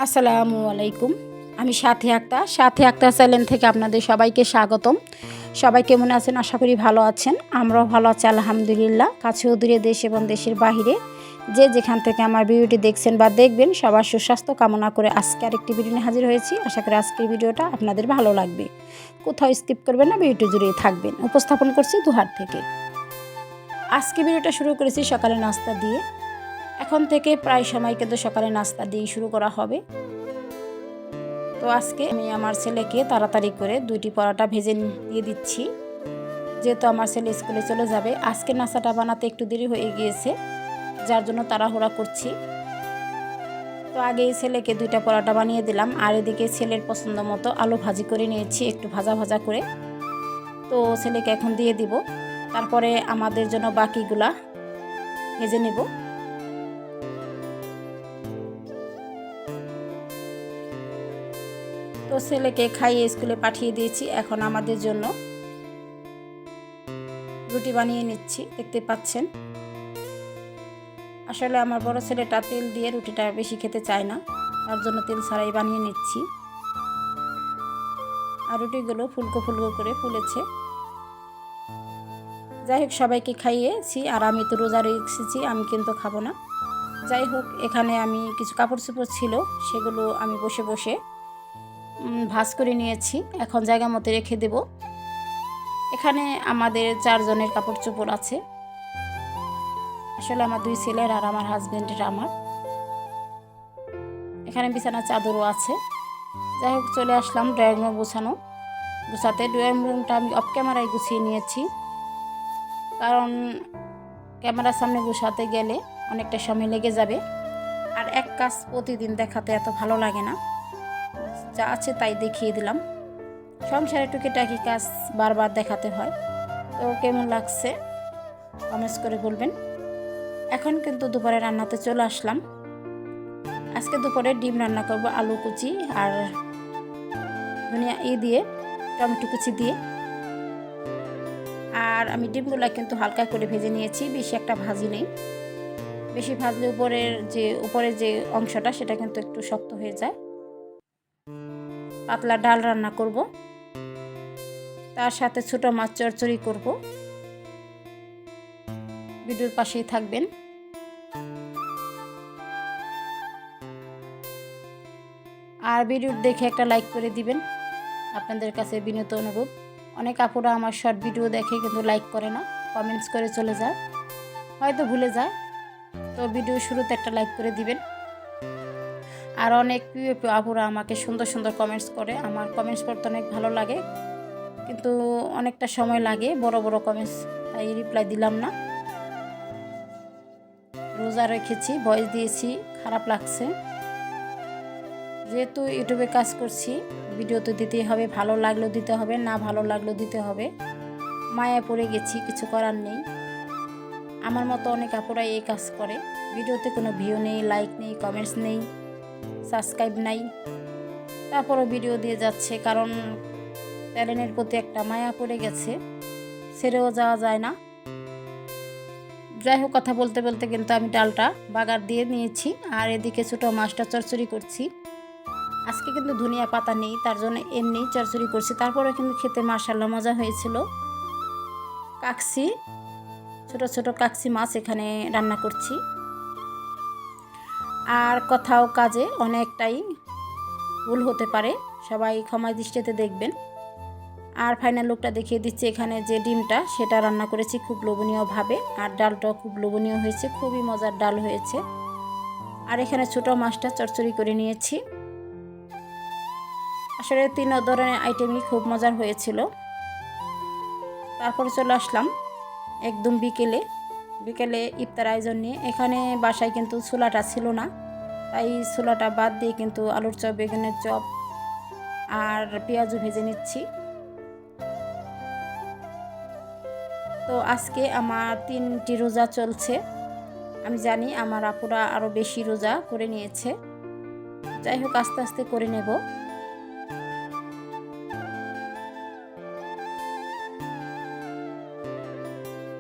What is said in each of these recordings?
আসসালামু আলাইকুম। আমি সাথী আক্তার চ্যানেল থেকে আপনাদের সবাইকে স্বাগতম। সবাই কেমন আছেন? আশা করি ভালো আছেন। আমরাও ভালো আছি আলহামদুলিল্লাহ। কাছেও দূরে, দেশ এবং দেশের বাহিরে যে যেখান থেকে আমার ভিডিওটি দেখছেন বা দেখবেন, সবার সুস্বাস্থ্য কামনা করে আজকে আরেকটি ভিডিও নিয়ে হাজির হয়েছি। আশা করি আজকের ভিডিওটা আপনাদের ভালো লাগবে। কোথাও স্কিপ করবেন না, ভিডিওটি জুড়েই থাকবেন। উপস্থাপন করছি দুহার থেকে। আজকে ভিডিওটা শুরু করেছি সকালে নাস্তা দিয়ে। এখন থেকে প্রায় সময় কিন্তু সকালে নাস্তা দিয়ে শুরু করা হবে। তো আজকে আমি আমার ছেলেকে তাড়াতাড়ি করে 2টি পরোটা ভেজে দিয়ে দিচ্ছি, যেহেতু আমার ছেলে স্কুলে চলে যাবে। আজকে নাস্তাটা বানাতে একটু দেরি হয়ে গিয়েছে, যার জন্য তাড়াহুড়া করছি। তো আগেই ছেলেকে 2টা পরোটা বানিয়ে দিলাম, আর এদিকে ছেলের পছন্দ মতো আলু ভাজি করে নিয়েছি, একটু ভাজা ভাজা করে। তো ছেলেকে এখন দিয়ে দিব, তারপরে আমাদের জন্য বাকিগুলা ভেজে নেব। তো ছেলেকে খাইয়ে স্কুলে পাঠিয়ে দিয়েছি। এখন আমাদের জন্য রুটি বানিয়ে নিচ্ছি, দেখতে পাচ্ছেন। আসলে আমার বড় ছেলেটা তেল দিয়ে রুটিটা বেশি খেতে চায় না, তার জন্য তেল ছাড়াই বানিয়ে নিচ্ছি। আর রুটিগুলো ফুলকো ফুলকো করে ফুলেছে। যাই হোক, সবাইকে খাইয়েছি, আর আমি তো রোজা রেখেছি, আমি কিন্তু খাবো না। যাই হোক, এখানে আমি কিছু কাপড় চোপড় ছিল, সেগুলো আমি বসে বসে ভাঁজ করে নিয়েছি। এখন জায়গা মতো রেখে দেব। এখানে আমাদের 4 জনের কাপড় চোপড় আছে। আসলে আমার 2 ছেলের আর আমার হাজবেন্ডের। আমার এখানে বিছানার চাদরও আছে। যাই হোক, চলে আসলাম ড্রয়িং রুম গুছাতে। ড্রয়িং রুমটা আমি অফ ক্যামেরায় গুছিয়ে নিয়েছি, কারণ ক্যামেরার সামনে গুছাতে গেলে অনেকটা সময় লেগে যাবে, আর এক কাজ প্রতিদিন দেখাতে এত ভালো লাগে না। যা আছে তাই দেখিয়ে দিলাম। সংসারে টুকিটাকি কাজ বারবার দেখাতে হয়। তো কেমন লাগছে কমেন্টস করে বলবেন। এখন কিন্তু দুপুরে রান্নাতে চলে আসলাম। আজকে দুপুরে ডিম রান্না করব, আলু কুচি আর ধনিয়া দিয়ে, টমেটো কুচি দিয়ে। আর আমি ডিমগুলো কিন্তু হালকা করে ভেজে নিয়েছি, বেশি একটা ভাজি নেই। বেশি ভাজলে উপরের যে অংশটা, সেটা কিন্তু একটু শক্ত হয়ে যায়। পাতলা ডাল রান্না করব, তার সাথে ছোট মাছ চচ্চড়ি করব। ভিডিওর পাশেই থাকবেন। আর ভিডিও দেখে একটা লাইক করে দিবেন, আপনাদের কাছে বিনীত অনুরোধ। অনেক আপুরা আমার শর্ট ভিডিও দেখে কিন্তু লাইক করে না, কমেন্টস করে চলে যায়, হয়তো ভুলে যায়। তো ভিডিও শুরুতে একটা লাইক করে দিবেন। আর অনেক প্রিয় আপুরা আমাকে সুন্দর সুন্দর কমেন্টস করে, আমার কমেন্টস করতে অনেক ভালো লাগে, কিন্তু অনেকটা সময় লাগে বড় বড় কমেন্টস, তাই রিপ্লাই দিলাম না। রোজা রেখেছি, ভয়েস দিয়েছি, খারাপ লাগছে। যেহেতু ইউটিউবে কাজ করছি, ভিডিও তো দিতেই হবে, ভালো লাগলেও দিতে হবে, না ভালো লাগলেও দিতে হবে। মায়া পড়ে গেছি, কিছু করার নেই। আমার মতো অনেক আপুরাই এই কাজ করে। ভিডিওতে কোনো ভিউ নেই, লাইক নেই, কমেন্টস নেই, সাবস্ক্রাইব নাই, তারপরও ভিডিও দিয়ে যাচ্ছে, কারণ চ্যানেলের প্রতি একটা মায়া পড়ে গেছে, ছেড়েও যাওয়া যায় না। যাই হোক, কথা বলতে বলতে কিন্তু আমি ডালটা বাগার দিয়ে নিয়েছি, আর এদিকে ছোটো মাছটা চচ্চড়ি করছি। আজকে কিন্তু ধনিয়া পাতা নেই, তার জন্য এমনি চচ্চড়ি করছি। তারপরে কিন্তু খেতে মাশাআল্লাহ মজা হয়েছিল। কাকসি, ছোট ছোট কাকসি মাছ এখানে রান্না করছি। আর কথাও কাজে অনেকটাই ভুল হতে পারে, সবাই ক্ষমা দৃষ্টিতে দেখবেন। আর ফাইনাল লুকটা দেখিয়ে দিচ্ছি। এখানে যে ডিমটা, সেটা রান্না করেছি খুব লোভনীয়ভাবে, আর ডালটাও খুব লোভনীয় হয়েছে, খুবই মজার ডাল হয়েছে। আর এখানে ছোটো মাছটা চচ্চড়ি করে নিয়েছি। আসলে 3 ধরনের আইটেমই খুব মজার হয়েছিল। তারপরে চলে আসলাম একদম বিকেলে ইফতার আয়োজন নিয়ে। এখানে বাসায় কিন্তু ছোলাটা ছিল না, তাই ছোলাটা বাদ দিয়ে কিন্তু আলুর চপ, বেগুনের চপ আর পেঁয়াজও ভেজে নিচ্ছি। তো আজকে আমার 3টি রোজা চলছে। আমি জানি আমার আপুরা আরও বেশি রোজা করে নিয়েছে। যাই হোক, আস্তে আস্তে করে নেব।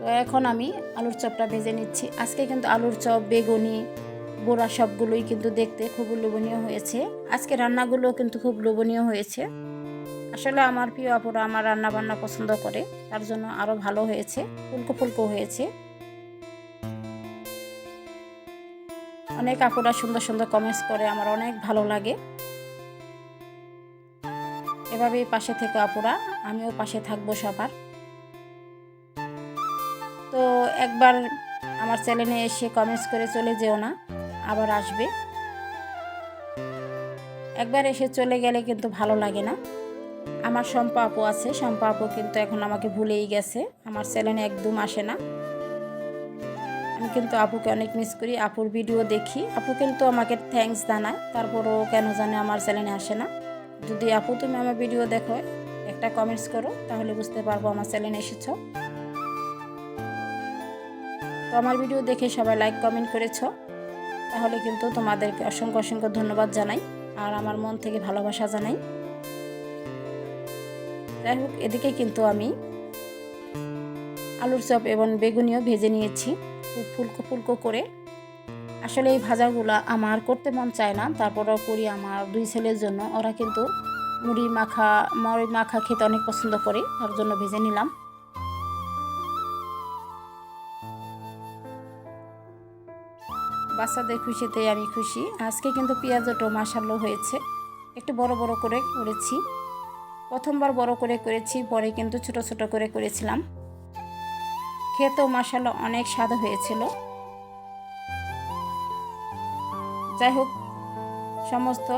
তো এখন আমি আলুর চপটা ভেজে নিচ্ছি। আজকে কিন্তু আলুর চপ, বেগুনি, গোড়া সবগুলোই কিন্তু দেখতে খুব লোভনীয় হয়েছে। আজকে রান্নাগুলো কিন্তু খুব লোভনীয় হয়েছে। আসলে আমার প্রিয় আপুরা আমার রান্না বান্না পছন্দ করে, তার জন্য আরও ভালো হয়েছে, ফুলকো ফুলকো হয়েছে। অনেক আপুরা সুন্দর সুন্দর কমেন্টস করে, আমার অনেক ভালো লাগে। এভাবেই পাশে থেকে আপুরা, আমিও পাশে থাকবো সবার। তো একবার আমার চ্যানেলে এসে কমেন্টস করে চলে যেও না, আবার আসবে। একবার এসে চলে গেলে কিন্তু ভালো লাগে না। আমার শম্পা আপু আছে, শম্পা আপু কিন্তু এখন আমাকে ভুলেই গেছে, আমার চ্যানেলে একদম আসে না। আমি কিন্তু আপুকে অনেক মিস করি, আপুর ভিডিও দেখি, আপু কিন্তু আমাকে থ্যাঙ্কস জানায়, তারপরও কেন জানে আমার চ্যানেলে আসে না। যদি আপু তুমি আমার ভিডিও দেখো, একটা কমেন্টস করো, তাহলে বুঝতে পারবো আমার চ্যানেলে এসেছো। তো আমার ভিডিও দেখে সবাই লাইক কমেন্ট করেছো, তাহলে কিন্তু তোমাদেরকে অসংখ্য অসংখ্য ধন্যবাদ জানাই, আর আমার মন থেকে ভালোবাসা জানাই। যাই হোক, এদিকে কিন্তু আমি আলুর চপ এবং বেগুনিও ভেজে নিয়েছি খুব ফুলকো ফুলকো করে। আসলে এই ভাজাগুলো আমার করতে মন চায় না, তারপরেও করি আমার দুই ছেলের জন্য। ওরা কিন্তু মুড়ি মাখা খেতে অনেক পছন্দ করে, তার জন্য ভেজে নিলাম। বাচ্চাদের খুশিতে আমি খুশি। আজকে কিন্তু পেঁয়াজটাও মাশাআল্লাহ হয়েছে, একটু বড় বড় করে করেছি। প্রথমবার বড় করে করেছি, পরে কিন্তু ছোট ছোট করে করেছিলাম। খেতেও মাশাআল্লাহ অনেক স্বাদ হয়েছিল। যাই হোক, সমস্ত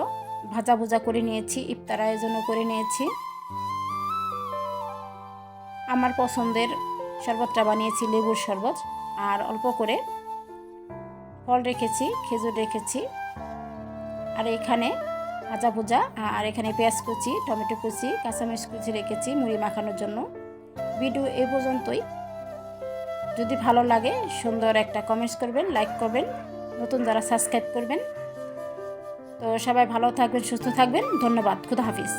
ভাজা ভুজা করে নিয়েছি, ইফতার আয়োজনও করে নিয়েছি। আমার পছন্দের শরবতটা বানিয়েছি লেবুর শরবত, আর অল্প করে ফল রেখেছি, খেজুর রেখেছি। আর এখানে ভাজা ভুজা, আর এখানে পেঁয়াজ কুচি, টমেটো কুচি, কাঁচামরিচ কুচি রেখেছি মুড়ি মাখানোর জন্য। ভিডিও এ পর্যন্তই। যদি ভালো লাগে সুন্দর একটা কমেন্টস করবেন, লাইক করবেন, নতুন যারা সাবস্ক্রাইব করবেন। তো সবাই ভালো থাকবেন, সুস্থ থাকবেন। ধন্যবাদ। খুদা হাফিজ।